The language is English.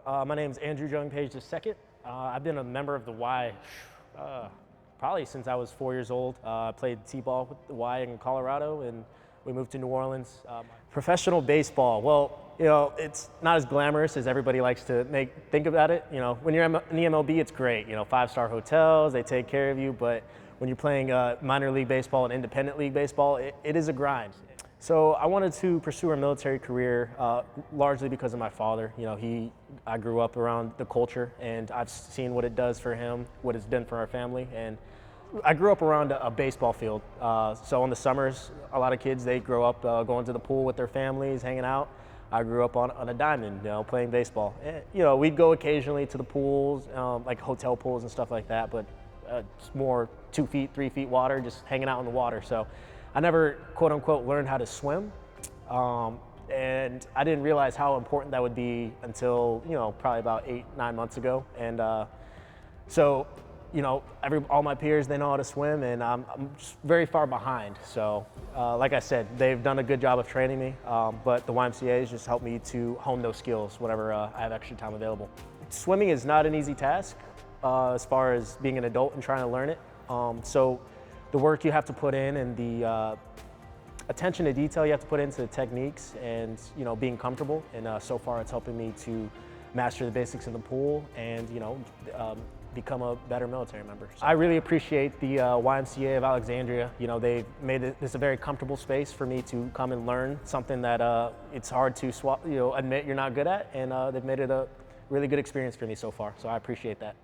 My name is Andrew Jung Page II. I've been a member of the Y probably since I was 4 years old. I played t-ball with the Y in Colorado, and we moved to New Orleans. Professional baseball, well, you know, it's not as glamorous as everybody likes to think about it. You know, when you're in the MLB, it's great. You know, 5-star hotels, they take care of you, but when you're playing minor league baseball and independent league baseball, it is a grind. So I wanted to pursue a military career largely because of my father. You know, I grew up around the culture, and I've seen what it does for him, what it's done for our family, and I grew up around a baseball field. So in the summers, a lot of kids, they grow up going to the pool with their families, hanging out. I grew up on a diamond, you know, playing baseball. And, you know, we'd go occasionally to the pools, like hotel pools and stuff like that, but it's more 2 feet, 3 feet water, just hanging out in the water. So I never, quote unquote, learned how to swim. And I didn't realize how important that would be until, you know, probably about 8-9 months ago. And so, you know, all my peers, they know how to swim, and I'm just very far behind. So, like I said, they've done a good job of training me, but the YMCA has just helped me to hone those skills whenever I have extra time available. Swimming is not an easy task as far as being an adult and trying to learn it. So the work you have to put in and the attention to detail you have to put into the techniques and, you know, being comfortable. And so far it's helping me to master the basics of the pool and, you know, become a better military member. So I really appreciate the YMCA of Alexandria. You know, they've made this a very comfortable space for me to come and learn something that it's hard to admit you're not good at, and they've made it a really good experience for me so far. So I appreciate that.